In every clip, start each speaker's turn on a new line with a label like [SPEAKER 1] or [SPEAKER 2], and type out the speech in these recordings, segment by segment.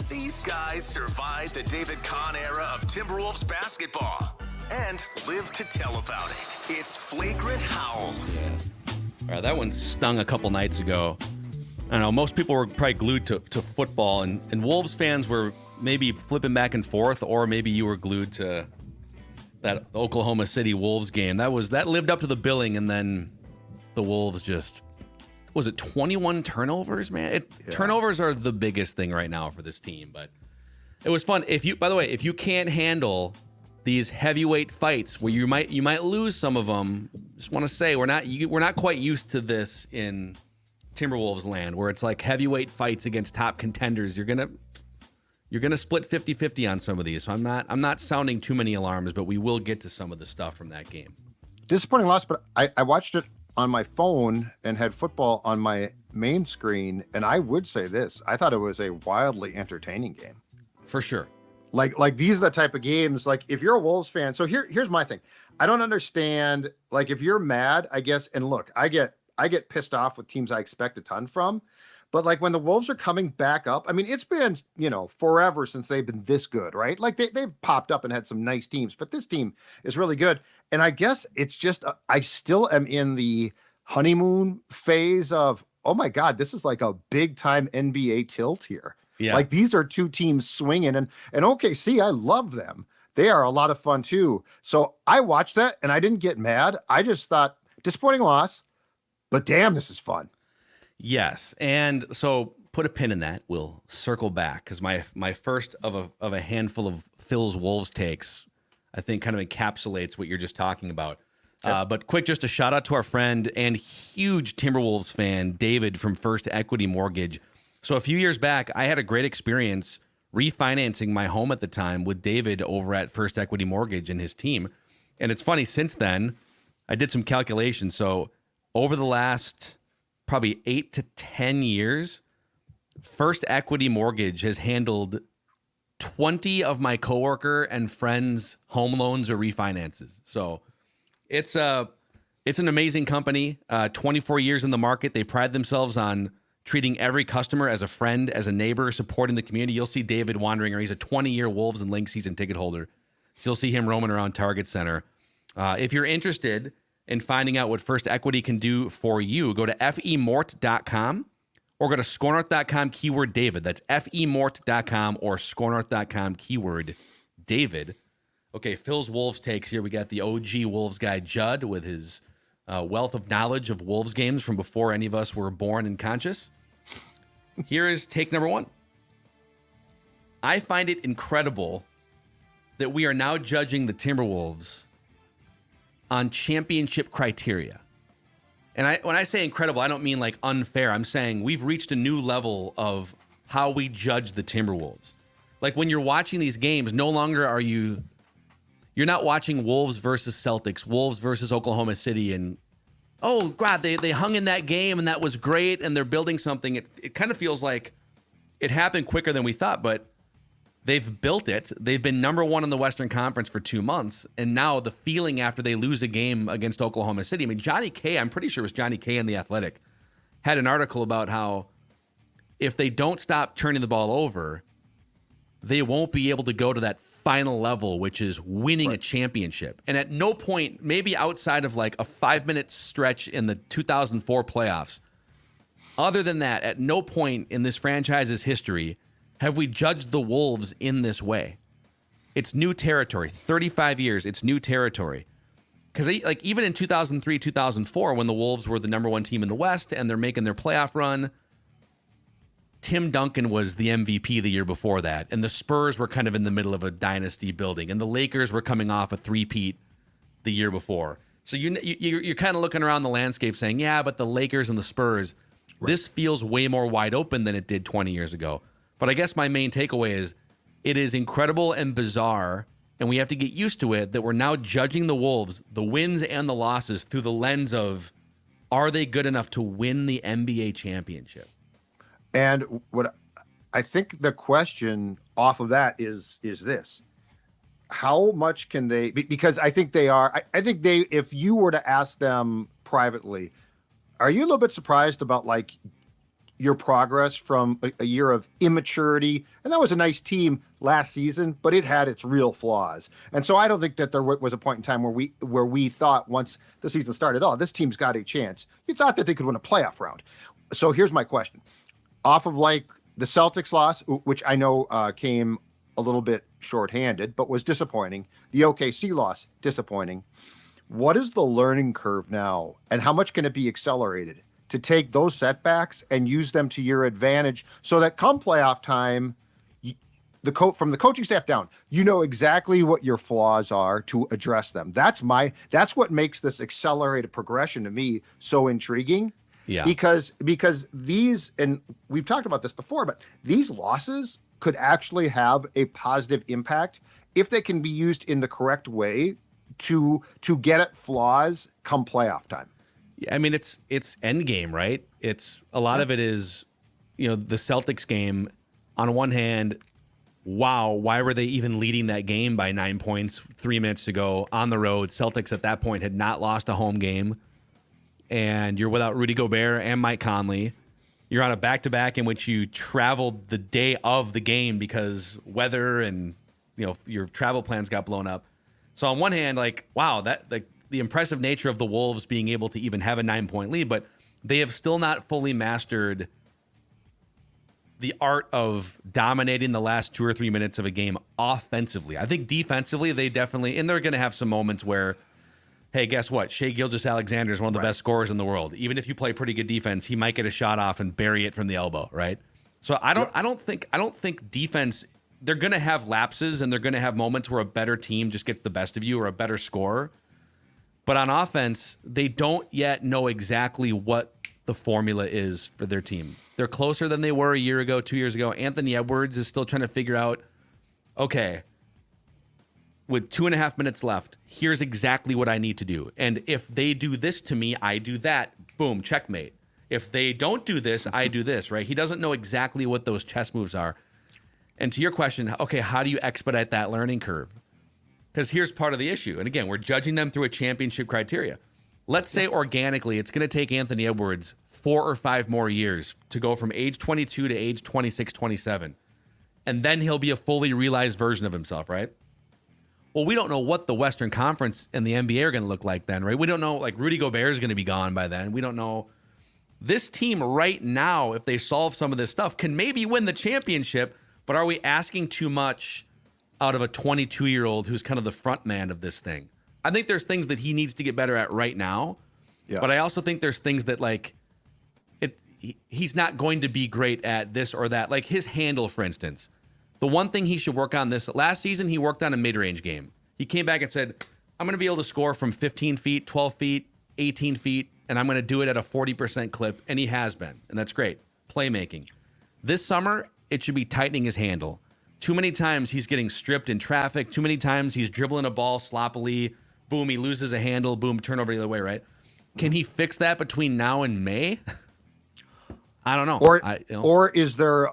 [SPEAKER 1] These guys survived the David Kahn era of Timberwolves basketball and live to tell about it. It's Flagrant Howls.
[SPEAKER 2] All right, that one stung a couple nights ago. I don't know, most people were probably glued to football, and Wolves fans were maybe flipping back and forth, or maybe you were glued to that Oklahoma City Wolves game. That lived up to the billing, and then the Wolves just, was it 21 turnovers, man? Turnovers are the biggest thing right now for this team, but it was fun. By the way, if you can't handle these heavyweight fights where you might lose some of them, just want to say we're not quite used to this in Timberwolves land, where it's like heavyweight fights against top contenders. You're gonna split 50-50 on some of these. So I'm not sounding too many alarms, but we will get to some of the stuff from that game.
[SPEAKER 3] Disappointing loss, but I watched it on my phone and had football on my main screen, and I would say this: I thought it was a wildly entertaining game.
[SPEAKER 2] For sure.
[SPEAKER 3] Like these are the type of games, like if you're a Wolves fan. So here's my thing. I don't understand, like if you're mad, I guess, and look, I get pissed off with teams I expect a ton from, but like when the Wolves are coming back up, I mean, it's been, forever since they've been this good, right? Like they've popped up and had some nice teams, but this team is really good. And I guess it's just, I still am in the honeymoon phase of, oh my God, this is like a big time NBA tilt here. Yeah. Like these are two teams swinging, and OKC, I love them. They are a lot of fun too. So I watched that and I didn't get mad. I just thought disappointing loss, but damn, this is fun.
[SPEAKER 2] Yes. And so put a pin in that. We'll circle back because my first of a handful of Phil's Wolves takes, I think, kind of encapsulates what you're just talking about. Yep. But quick, just a shout out to our friend and huge Timberwolves fan, David from First Equity Mortgage. So a few years back, I had a great experience refinancing my home at the time with David over at First Equity Mortgage and his team. And it's funny, since then, I did some calculations. So over the last probably 8 to 10 years, First Equity Mortgage has handled 20 of my coworker and friends' home loans or refinances. So it's an amazing company. 24 years in the market. They pride themselves on treating every customer as a friend, as a neighbor, supporting the community. You'll see David wandering around. He's a 20-year Wolves and Lynx season ticket holder. So you'll see him roaming around Target Center. If you're interested in finding out what First Equity can do for you, go to femort.com or go to scorenorth.com, keyword David. That's femort.com or scorenorth.com, keyword David. Okay, Phil's Wolves takes here. We got the OG Wolves guy, Judd, with his wealth of knowledge of Wolves games from before any of us were born and conscious. Here is take number one. I find it incredible that we are now judging the Timberwolves on championship criteria. And when I say incredible, I don't mean like unfair. I'm saying we've reached a new level of how we judge the Timberwolves. Like when you're watching these games, no longer are you're not watching Wolves versus Celtics, Wolves versus Oklahoma City, and oh God, they hung in that game and that was great and they're building something. It kind of feels like it happened quicker than we thought, but they've built it. They've been number one in the Western Conference for 2 months, and now the feeling after they lose a game against Oklahoma City. I mean, Johnny K, I'm pretty sure it was Johnny K in The Athletic, had an article about how if they don't stop turning the ball over, they won't be able to go to that final level, which is winning a championship. And at no point, maybe outside of like a 5-minute stretch in the 2004 playoffs, other than that, at no point in this franchise's history have we judged the Wolves in this way. It's new territory. 35 years, it's new territory. Because like even in 2003, 2004, when the Wolves were the number one team in the West and they're making their playoff run, Tim Duncan was the MVP the year before that, and the Spurs were kind of in the middle of a dynasty building, and the Lakers were coming off a three-peat the year before. So you're kind of looking around the landscape saying, yeah, but the Lakers and the Spurs, this feels way more wide open than it did 20 years ago. But I guess my main takeaway is it is incredible and bizarre, and we have to get used to it, that we're now judging the Wolves, the wins and the losses, through the lens of, are they good enough to win the NBA championship?
[SPEAKER 3] And what I think the question off of that is this: how much can they? Because I think they are. I think they. If you were to ask them privately, are you a little bit surprised about like your progress from a year of immaturity. And that was a nice team last season, but it had its real flaws. And so I don't think that there was a point in time where we thought once the season started, oh, this team's got a chance. You thought that they could win a playoff round. So here's my question. Off of like the Celtics loss, which I know came a little bit shorthanded, but was disappointing. The OKC loss, disappointing. What is the learning curve now, and how much can it be accelerated to take those setbacks and use them to your advantage so that come playoff time, from the coaching staff down, you know exactly what your flaws are to address them. That's what makes this accelerated progression to me so intriguing.
[SPEAKER 2] Yeah.
[SPEAKER 3] Because these, and we've talked about this before, but these losses could actually have a positive impact if they can be used in the correct way to get at flaws come playoff time.
[SPEAKER 2] Yeah, I mean, it's end game, right? It's a lot of it is, the Celtics game. On one hand, wow, why were they even leading that game by 9 points 3 minutes to go on the road? Celtics at that point had not lost a home game, and you're without Rudy Gobert and Mike Conley. You're on a back-to-back in which you traveled the day of the game because weather and your travel plans got blown up. So on one hand, like, wow, that the impressive nature of the Wolves being able to even have a 9-point lead, but they have still not fully mastered the art of dominating the last 2 or 3 minutes of a game offensively. I think defensively, they definitely, and they're going to have some moments where, hey, guess what? Shai Gilgeous-Alexander is one of the best scorers in the world. Even if you play pretty good defense, he might get a shot off and bury it from the elbow, right? So I don't think defense. They're going to have lapses and they're going to have moments where a better team just gets the best of you or a better scorer. But on offense, they don't yet know exactly what the formula is for their team. They're closer than they were a year ago, 2 years ago. Anthony Edwards is still trying to figure out, okay, with 2.5 minutes left, here's exactly what I need to do. And if they do this to me, I do that. Boom, checkmate. If they don't do this, I do this, right? He doesn't know exactly what those chess moves are. And to your question, okay, how do you expedite that learning curve? Because here's part of the issue. And again, we're judging them through a championship criteria. Let's say organically, it's going to take Anthony Edwards 4 or 5 more years to go from age 22 to age 26, 27. And then he'll be a fully realized version of himself, right? Well, we don't know what the Western Conference and the NBA are going to look like then, right? We don't know, like, Rudy Gobert is going to be gone by then. We don't know. This team right now, if they solve some of this stuff, can maybe win the championship. But are we asking too much out of a 22-year-old who's kind of the front man of this thing? I think there's things that he needs to get better at right now. Yeah. But I also think there's things that, like, he's not going to be great at this or that. Like his handle, for instance. The one thing he should work on this last season, he worked on a mid-range game. He came back and said, I'm going to be able to score from 15 feet, 12 feet, 18 feet, and I'm going to do it at a 40% clip. And he has been. And that's great. Playmaking. This summer, it should be tightening his handle. Too many times he's getting stripped in traffic. Too many times he's dribbling a ball sloppily. Boom, he loses a handle. Boom, turnover the other way, right? Can he fix that between now and May? I don't know.
[SPEAKER 3] Or is there,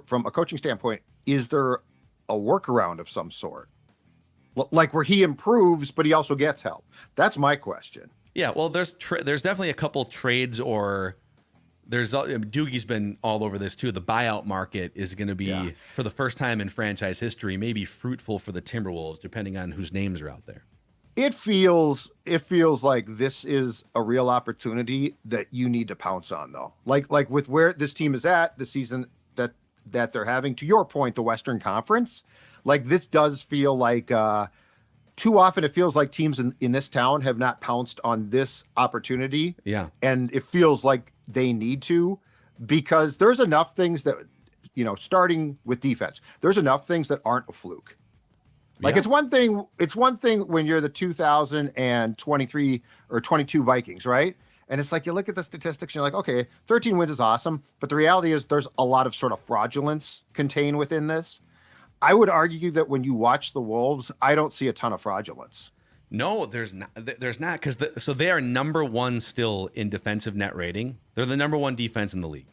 [SPEAKER 3] from a coaching standpoint, is there a workaround of some sort? Like where he improves, but he also gets help? That's my question.
[SPEAKER 2] Yeah, well, there's definitely a couple trades or there's Doogie's been all over this too. The buyout market is going to be, for the first time in franchise history, maybe fruitful for the Timberwolves, depending on whose names are out there.
[SPEAKER 3] It feels like this is a real opportunity that you need to pounce on, though. Like with where this team is at, the season that they're having, to your point, the Western Conference, like this does feel like too often it feels like teams in this town have not pounced on this opportunity. Yeah. And it feels like they need to, because there's enough things that, starting with defense, there's enough things that aren't a fluke. Like it's one thing when you're the 2023 or 22 Vikings, right? And it's like, you look at the statistics and you're like, okay, 13 wins is awesome. But the reality is there's a lot of sort of fraudulence contained within this. I would argue that when you watch the Wolves, I don't see a ton of fraudulence.
[SPEAKER 2] No, there's not, because so they are number one still in defensive net rating. They're the number one defense in the league.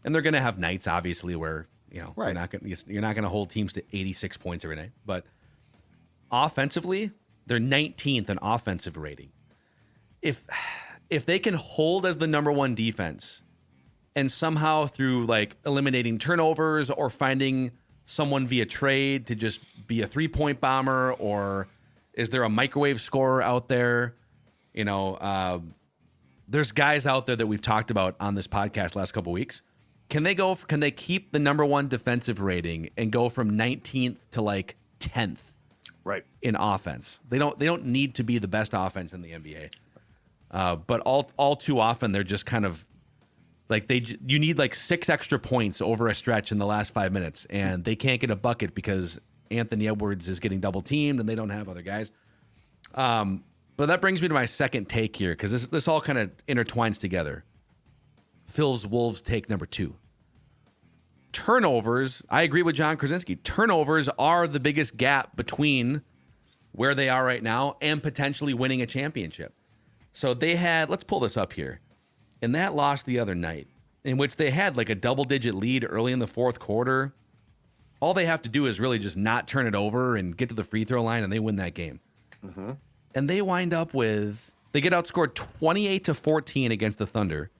[SPEAKER 2] And they're going to have nights, obviously, where, you're not going to hold teams to 86 points every night. But offensively, they're 19th in offensive rating. If they can hold as the number one defense and somehow through like eliminating turnovers or finding someone via trade to just be a 3-point bomber, or is there a microwave scorer out there? You know, there's guys out there that we've talked about on this podcast last couple of weeks. Can they keep the number one defensive rating and go from 19th to like 10th
[SPEAKER 3] right
[SPEAKER 2] in offense? They don't need to be the best offense in the NBA. But all too often they're just kind of like you need like 6 extra points over a stretch in the last 5 minutes, and they can't get a bucket because Anthony Edwards is getting double teamed and they don't have other guys. But that brings me to my second take here, because this all kind of intertwines together. Phil's Wolves take number 2. Turnovers. I agree with John Krasinski. Turnovers are the biggest gap between where they are right now and potentially winning a championship. So they had, let's pull this up here. In that loss the other night, in which they had like a double-digit lead early in the fourth quarter, all they have to do is really just not turn it over and get to the free throw line, and they win that game. Mm-hmm. And they wind up they get outscored 28-14 against the Thunder,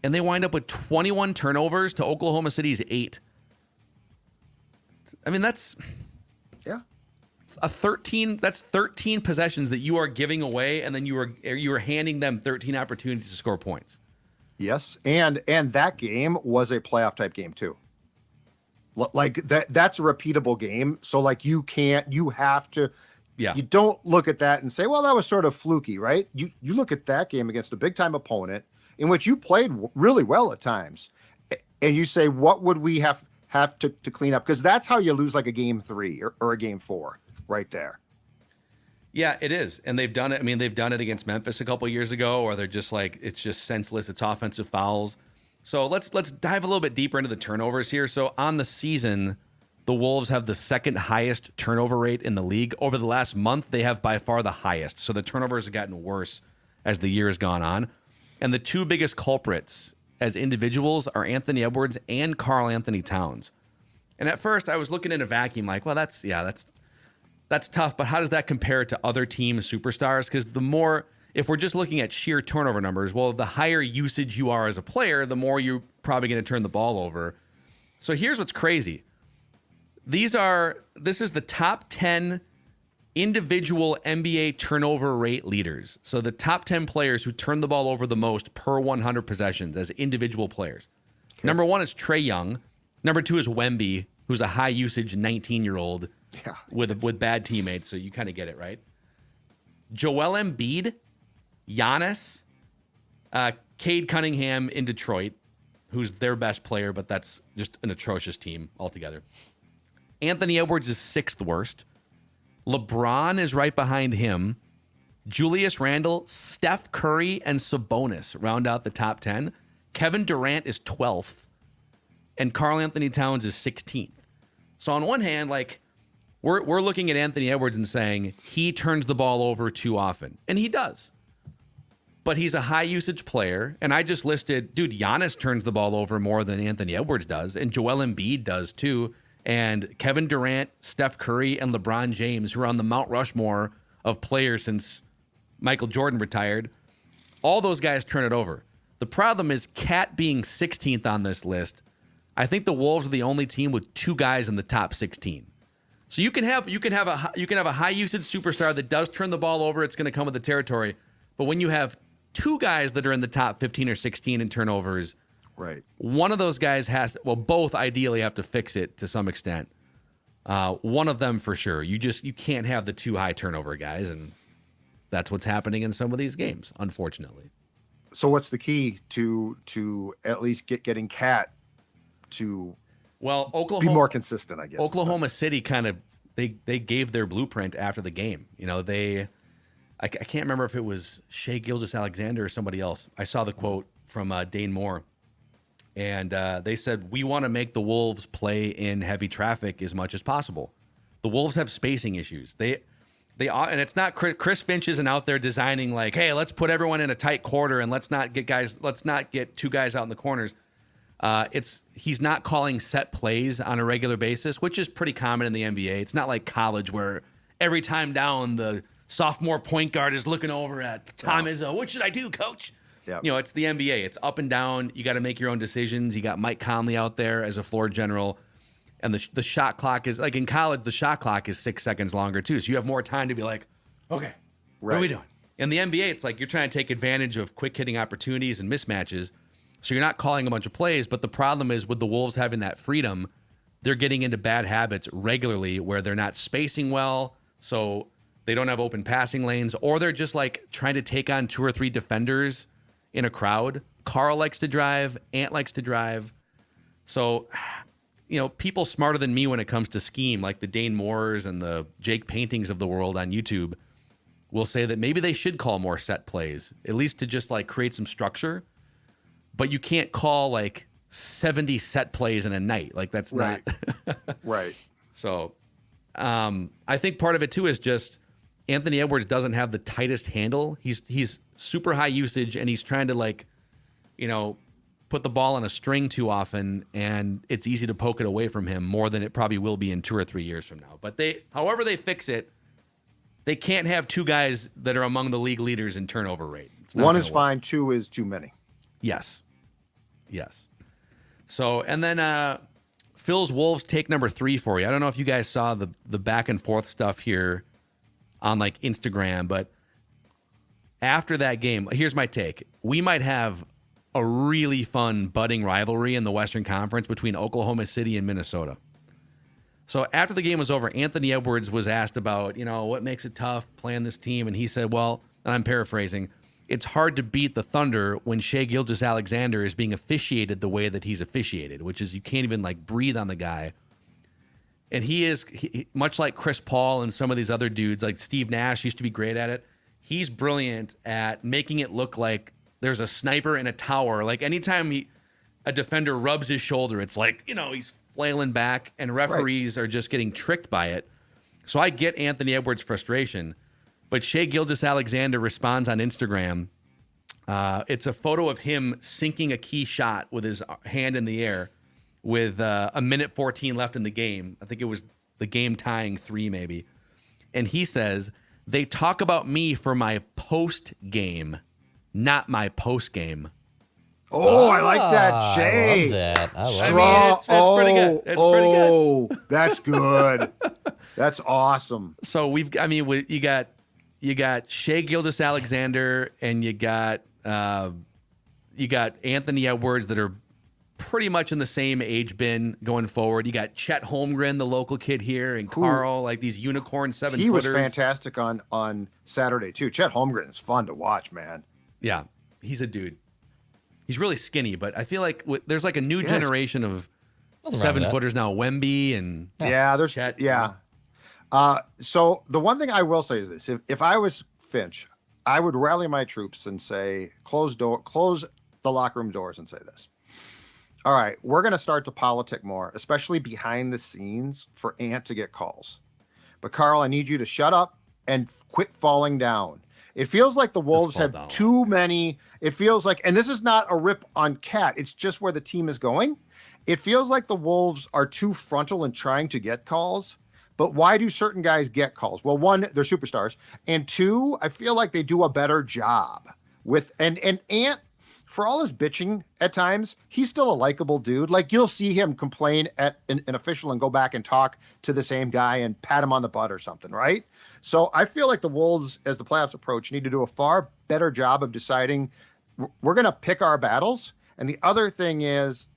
[SPEAKER 2] and they wind up with 21 turnovers to Oklahoma City's 8. I mean, that's 13 possessions that you are giving away, and then you are handing them 13 opportunities to score points.
[SPEAKER 3] Yes, and that game was a playoff type game too. Like that's a repeatable game. So like you have to. Yeah. You don't look at that and say, well, that was sort of fluky, right? You look at that game against a big time opponent in which you played really well at times, and you say, what would we have to clean up? Because that's how you lose like a game 3 or a game 4 right there.
[SPEAKER 2] Yeah, it is. And they've done it. I mean, they've done it against Memphis a couple of years ago, or they're just like, it's just senseless. It's offensive fouls. So let's dive a little bit deeper into the turnovers here. So on the season, the Wolves have the second highest turnover rate in the league. Over the last month, they have by far the highest. So the turnovers have gotten worse as the year has gone on. And the 2 biggest culprits as individuals are Anthony Edwards and Karl Anthony Towns. And at first I was looking in a vacuum like, well, that's tough. But how does that compare to other team superstars? Because if we're just looking at sheer turnover numbers, well, the higher usage you are as a player, the more you're probably going to turn the ball over. So here's what's crazy. This is the top 10 individual NBA turnover rate leaders. So the top 10 players who turn the ball over the most per 100 possessions as individual players. Okay. Number 1 is Trae Young. Number 2 is Wemby, who's a high usage 19-year-old with bad teammates. So you kind of get it, right? Joel Embiid, Giannis, Cade Cunningham in Detroit, who's their best player, but that's just an atrocious team altogether. Anthony Edwards is 6th worst. LeBron is right behind him. Julius Randle, Steph Curry, and Sabonis round out the top 10. Kevin Durant is 12th. And Karl Anthony Towns is 16th. So on one hand, like we're looking at Anthony Edwards and saying he turns the ball over too often. And he does. But he's a high usage player. And I just listed, Giannis turns the ball over more than Anthony Edwards does. And Joel Embiid does too. And Kevin Durant, Steph Curry, and LeBron James, who are on the Mount Rushmore of players since Michael Jordan retired, all those guys turn it over. The problem is Cat being 16th on this list. I think the Wolves are the only team with 2 guys in the top 16. So you can have a high usage superstar that does turn the ball over. It's going to come with the territory. But when you have 2 guys that are in the top 15 or 16 in turnovers,
[SPEAKER 3] right,
[SPEAKER 2] one of those guys both ideally have to fix it to some extent. One of them for sure. You can't have the 2 high turnover guys, and that's what's happening in some of these games, unfortunately.
[SPEAKER 3] So what's the key to at least getting Cat to
[SPEAKER 2] Oklahoma
[SPEAKER 3] be more consistent, I guess.
[SPEAKER 2] Oklahoma City kind of they gave their blueprint after the game. You know, I can't remember if it was Shai Gilgeous-Alexander or somebody else. I saw the quote from Dane Moore. And they said, we want to make the Wolves play in heavy traffic as much as possible. The Wolves have spacing issues. And it's not Chris Finch isn't out there designing like, hey, let's put everyone in a tight quarter and let's not get 2 guys out in the corners. He's not calling set plays on a regular basis, which is pretty common in the NBA. It's not like college where every time down the sophomore point guard is looking over at Tom Izzo. What should I do, coach?
[SPEAKER 3] Yeah.
[SPEAKER 2] it's the NBA. It's up and down. You got to make your own decisions. You got Mike Conley out there as a floor general. And the shot clock is, like in college, the shot clock is 6 seconds longer too. So you have more time to be like, okay, what are we doing? In the NBA, it's like you're trying to take advantage of quick hitting opportunities and mismatches. So you're not calling a bunch of plays. But the problem is with the Wolves having that freedom, they're getting into bad habits regularly where they're not spacing well. So they don't have open passing lanes, or they're just like trying to take on 2 or 3 defenders in a crowd. Carl likes to drive. Ant likes to drive. So, people smarter than me when it comes to scheme, like the Dane Moores and the Jake Paintings of the world on YouTube, will say that maybe they should call more set plays, at least to just like create some structure. But you can't call like 70 set plays in a night. Like that's not
[SPEAKER 3] right.
[SPEAKER 2] So I think part of it too is just Anthony Edwards doesn't have the tightest handle. He's super high usage, and he's trying to put the ball on a string too often, and it's easy to poke it away from him more than it probably will be in 2 or 3 years from now. But however they fix it, they can't have 2 guys that are among the league leaders in turnover rate.
[SPEAKER 3] One is fine, 2 is too many.
[SPEAKER 2] Yes. So, and then Phil's Wolves take number 3 for you. I don't know if you guys saw the back and forth stuff here on like Instagram, but after that game, here's my take. We might have a really fun budding rivalry in the Western Conference between Oklahoma City and Minnesota. So after the game was over, Anthony Edwards was asked about, what makes it tough playing this team. And he said, well, and I'm paraphrasing, it's hard to beat the Thunder when Shai Gilgeous-Alexander is being officiated the way that he's officiated, which is you can't even like breathe on the guy. And he much like Chris Paul and some of these other dudes, like Steve Nash used to be great at it. He's brilliant at making it look like there's a sniper in a tower. Like anytime a defender rubs his shoulder, it's like, he's flailing back, and referees are just getting tricked by it. So I get Anthony Edwards' frustration, but Shai Gilgeous-Alexander responds on Instagram. It's a photo of him sinking a key shot with his hand in the air with a minute 14 left in the game. I think it was the game tying 3 maybe. And he says, they talk about me for my post game, not my post game.
[SPEAKER 3] Oh, I like that shade.
[SPEAKER 4] I love that.
[SPEAKER 2] It's pretty good. It's pretty good.
[SPEAKER 3] That's good. That's awesome.
[SPEAKER 2] So you got Shai Gilgeous-Alexander, and you got Anthony Edwards that are pretty much in the same age bin going forward. You got Chet Holmgren, the local kid here, and Carl, like these unicorn 7-footers.
[SPEAKER 3] He was fantastic on Saturday too. Chet Holmgren is fun to watch, man.
[SPEAKER 2] Yeah, he's a dude. He's really skinny, but I feel like there's like a new generation of 7-footers now. Wemby and
[SPEAKER 3] there's
[SPEAKER 2] Chet.
[SPEAKER 3] So the one thing I will say is this: if I was Finch, I would rally my troops and say, close the locker room doors and say this. All right, we're going to start to politic more, especially behind the scenes, for Ant to get calls. But Carl, I need you to shut up and quit falling down. It feels like the Wolves have too many. It feels like, and this is not a rip on Cat, it's just where the team is going. It feels like the Wolves are too frontal in trying to get calls. But why do certain guys get calls? Well, 1, they're superstars. And 2, I feel like they do a better job with, and Ant, for all his bitching at times, he's still a likable dude. Like you'll see him complain at an official and go back and talk to the same guy and pat him on the butt or something, right? So I feel like the Wolves, as the playoffs approach, need to do a far better job of deciding we're going to pick our battles. And the other thing is,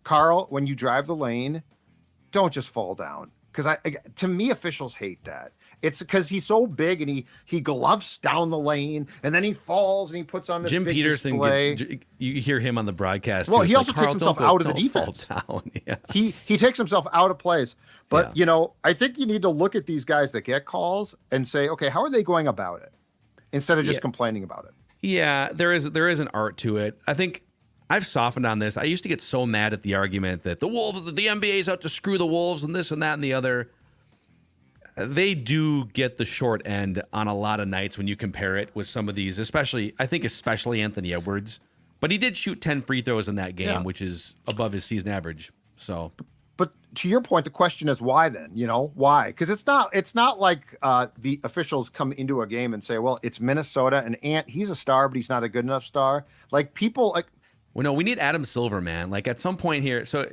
[SPEAKER 3] Carl, when you drive the lane, don't just fall down. Because to me, officials hate that. It's because he's so big and he gloves down the lane and then he falls and he puts on this
[SPEAKER 2] Jim
[SPEAKER 3] big
[SPEAKER 2] Peterson.
[SPEAKER 3] display.
[SPEAKER 2] You hear him on the broadcast.
[SPEAKER 3] Well,
[SPEAKER 2] too.
[SPEAKER 3] he also
[SPEAKER 2] like,
[SPEAKER 3] takes himself out of the defense.
[SPEAKER 2] Yeah.
[SPEAKER 3] He takes himself out of plays. But I think you need to look at these guys that get calls and say, okay, how are they going about it, instead of just complaining about it.
[SPEAKER 2] Yeah, there is an art to it. I think I've softened on this. I used to get so mad at the argument that the Wolves, the NBA is out to screw the Wolves and this and that and the other. They do get the short end on a lot of nights when you compare it with some of these, especially Anthony Edwards. But he did shoot 10 free throws in that game, which is above his season average. So,
[SPEAKER 3] But to your point, the question is why then? Why? Because it's not like the officials come into a game and say, well, it's Minnesota and Ant. He's a star, but he's not a good enough star. Like people like.
[SPEAKER 2] Well, no, we need Adam Silver, man. Like at some point here. So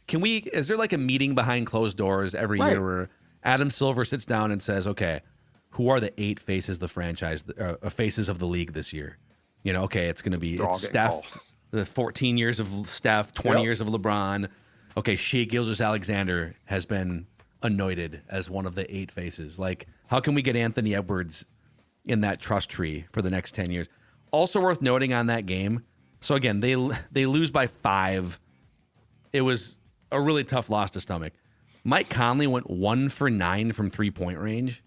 [SPEAKER 2] is there like a meeting behind closed doors every year where Adam Silver sits down and says, okay, who are the 8 faces of the franchise, faces of the league this year? Okay, it's going to be Steph, the 14 years of Steph, 20 years of LeBron. Okay, Shai Gilgeous-Alexander has been anointed as one of the 8 faces. Like, how can we get Anthony Edwards in that trust tree for the next 10 years? Also worth noting on that game. So again, they lose by 5. It was a really tough loss to stomach. Mike Conley went 1 for 9 from 3-point range,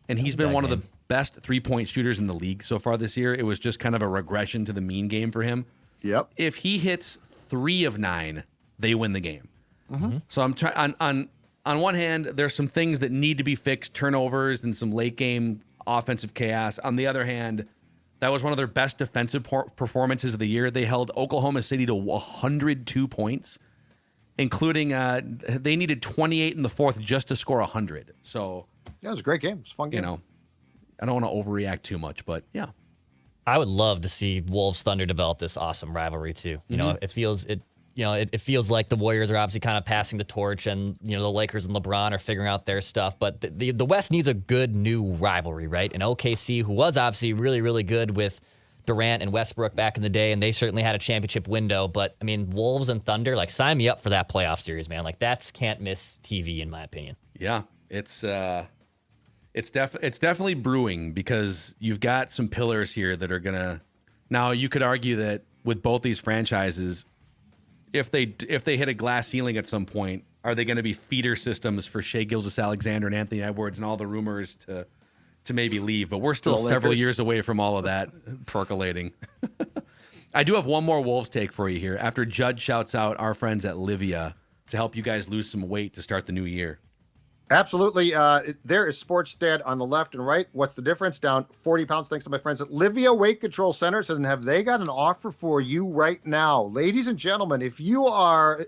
[SPEAKER 2] and he's been one of the best 3-point shooters in the league so far this year. It was just kind of a regression to the mean game for him.
[SPEAKER 3] Yep.
[SPEAKER 2] If he hits 3 of 9, they win the game.
[SPEAKER 3] Mm-hmm.
[SPEAKER 2] So I'm trying on one hand, there's some things that need to be fixed, turnovers and some late game offensive chaos. On the other hand, that was one of their best defensive performances of the year. They held Oklahoma City to 102 points, including they needed 28 in the fourth just to score 100. So
[SPEAKER 3] yeah, it was a great game. It was a fun game.
[SPEAKER 2] I don't want to overreact too much, but yeah.
[SPEAKER 4] I would love to see Wolves Thunder develop this awesome rivalry too. It feels like the Warriors are obviously kind of passing the torch, and the Lakers and LeBron are figuring out their stuff. But the West needs a good new rivalry, right? And OKC, who was obviously really, really good with Durant and Westbrook back in the day, and they certainly had a championship window. But I mean, Wolves and Thunder, like, sign me up for that playoff series, man. Like, that's can't miss TV in my opinion.
[SPEAKER 2] Yeah, it's definitely brewing, because you've got some pillars here that are gonna. Now you could argue that with both these franchises, if they hit a glass ceiling at some point, are they going to be feeder systems for Shai Gilgeous-Alexander and Anthony Edwards and all the rumors to maybe leave? But we're still several years away from all of that percolating. I do have one more Wolves take for you here after Judd shouts out our friends at Livia to help you guys lose some weight to start the new year.
[SPEAKER 3] Absolutely. There is Sports Dad on the left and right. What's the difference? Down 40 pounds thanks to my friends at Livia Weight Control Centers. And have they got an offer for you right now? Ladies and gentlemen, if you are,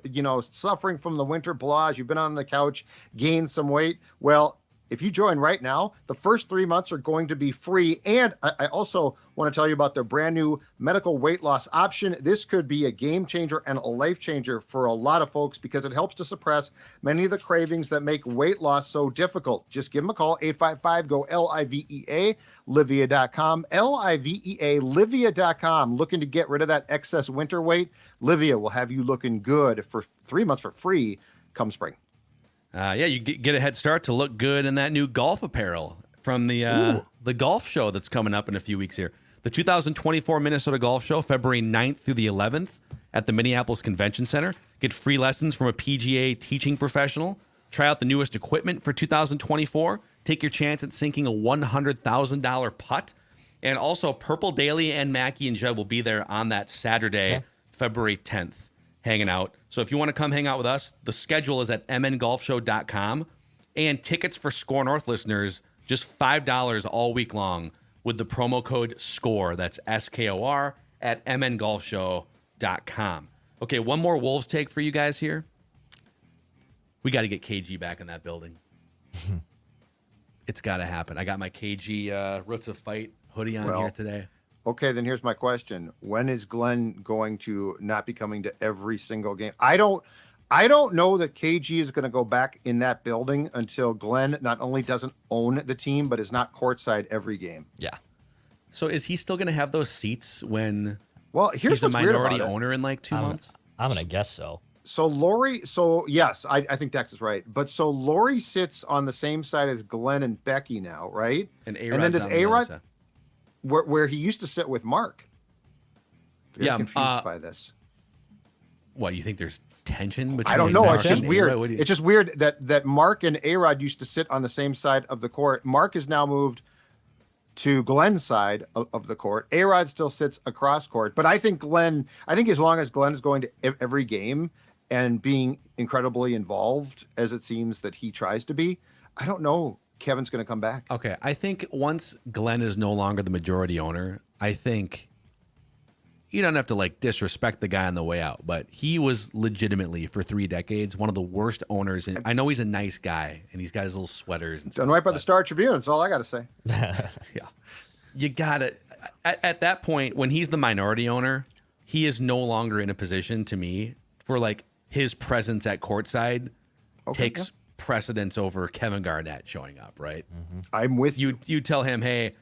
[SPEAKER 3] suffering from the winter blahs, you've been on the couch, gained some weight, well, if you join right now, the first 3 months are going to be free. And I also want to tell you about their brand new medical weight loss option. This could be a game changer and a life changer for a lot of folks, because it helps to suppress many of the cravings that make weight loss so difficult. Just give them a call, 855-GO-LIVEA, Livia.com, Livea, Livia.com. Looking to get rid of that excess winter weight? Livia will have you looking good for 3 months for free come spring.
[SPEAKER 2] You get a head start to look good in that new golf apparel from the golf show that's coming up in a few weeks here. The 2024 Minnesota Golf Show, February 9th through the 11th at the Minneapolis Convention Center. Get free lessons from a PGA teaching professional. Try out the newest equipment for 2024. Take your chance at sinking a $100,000 putt. And also, Purple Daily and Mackey and Judd will be there on that Saturday, February 10th, hanging out. So if you want to come hang out with us, the schedule is at mngolfshow.com. And tickets for Score North listeners, just $5 all week long with the promo code SCORE. That's SKOR at mngolfshow.com. Okay, one more Wolves take for you guys here. We got to get KG back in that building. It's got to happen. I got my KG Roots of Fight hoodie on here today.
[SPEAKER 3] Okay, then here's my question. When is Glenn going to not be coming to every single game? I don't know that KG is going to go back in that building until Glenn not only doesn't own the team, but is not courtside every game.
[SPEAKER 4] Yeah.
[SPEAKER 2] So is he still going to have those seats when
[SPEAKER 3] here's
[SPEAKER 2] he's a minority owner in like 2 months?
[SPEAKER 4] I'm going to guess so.
[SPEAKER 3] So yes, I think Dex is right. But so Lori sits on the same side as Glenn and Becky now, right?
[SPEAKER 2] And
[SPEAKER 3] then does A-Rod, where he used to sit with Mark.
[SPEAKER 2] Yeah,
[SPEAKER 3] confused by this.
[SPEAKER 2] What, you think there's tension between?
[SPEAKER 3] I don't know.
[SPEAKER 2] Mark
[SPEAKER 3] It's just
[SPEAKER 2] and
[SPEAKER 3] weird.
[SPEAKER 2] A-Rod?
[SPEAKER 3] It's just weird that Mark and A-Rod used to sit on the same side of the court. Mark has now moved to Glenn's side of the court. A-Rod still sits across court. But I think as long as Glenn is going to every game and being incredibly involved, as it seems that he tries to be, I don't know Kevin's going to come back.
[SPEAKER 2] Okay, I think once Glenn is no longer the majority owner, I think you don't have to like disrespect the guy on the way out, but he was legitimately for 3 decades one of the worst owners. And I know he's a nice guy and he's got his little sweaters and stuff.
[SPEAKER 3] Done right by the Star Tribune. That's all I got to say.
[SPEAKER 2] Yeah, you got it. At that point, when he's the minority owner, he is no longer in a position to me for like his presence at courtside takes precedence over Kevin Garnett showing up, right?
[SPEAKER 3] Mm-hmm. I'm with you.
[SPEAKER 2] You tell him, hey,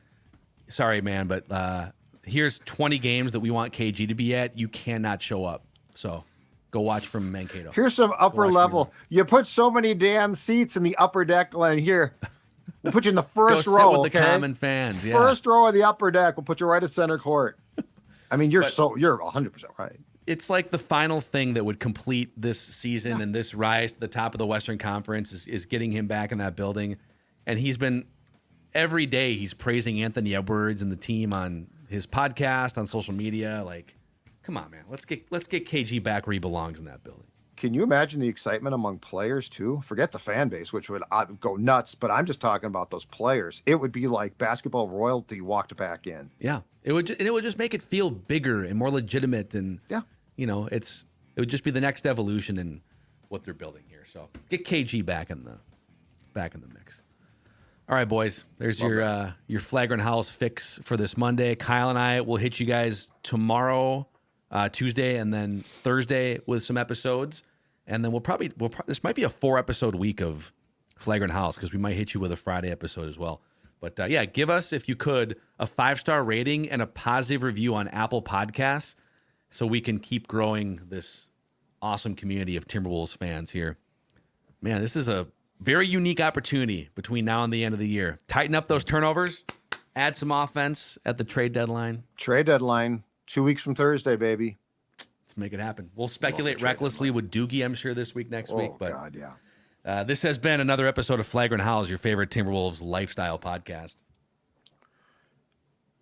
[SPEAKER 2] sorry, man, but here's 20 games that we want KG to be at. You cannot show up. So go watch from Mankato.
[SPEAKER 3] Here's some upper level. You put so many damn seats in the upper deck line here. We'll put you in the first
[SPEAKER 2] go
[SPEAKER 3] row.
[SPEAKER 2] Sit with the common fans. Yeah.
[SPEAKER 3] First row of the upper deck. We'll put you right at center court. I mean, you're 100% right.
[SPEAKER 2] It's like the final thing that would complete this season and this rise to the top of the Western Conference is getting him back in that building. And he's been every day he's praising Anthony Edwards and the team on his podcast, on social media. Like, come on, man, let's get KG back where he belongs in that building.
[SPEAKER 3] Can you imagine the excitement among players too? Forget the fan base, which would go nuts, but I'm just talking about those players. It would be like basketball royalty walked back in.
[SPEAKER 2] Yeah, it would just make it feel bigger and more legitimate, and it would just be the next evolution in what they're building here. So get KG back in the mix. All right, boys. There's your Flagrant Howls fix for this Monday. Kyle and I will hit you guys tomorrow, Tuesday, and then Thursday with some episodes. And then we'll probably this might be a 4-episode week of Flagrant Howls because we might hit you with a Friday episode as well. But give us, if you could, a 5-star rating and a positive review on Apple Podcasts so we can keep growing this awesome community of Timberwolves fans here. Man, this is a very unique opportunity between now and the end of the year. Tighten up those turnovers, add some offense at the trade deadline.
[SPEAKER 3] Trade deadline, 2 weeks from Thursday, baby.
[SPEAKER 2] Let's make it happen. We'll speculate recklessly with Doogie, I'm sure, this week, next week. But
[SPEAKER 3] God, yeah.
[SPEAKER 2] This has been another episode of Flagrant Howls, your favorite Timberwolves lifestyle podcast.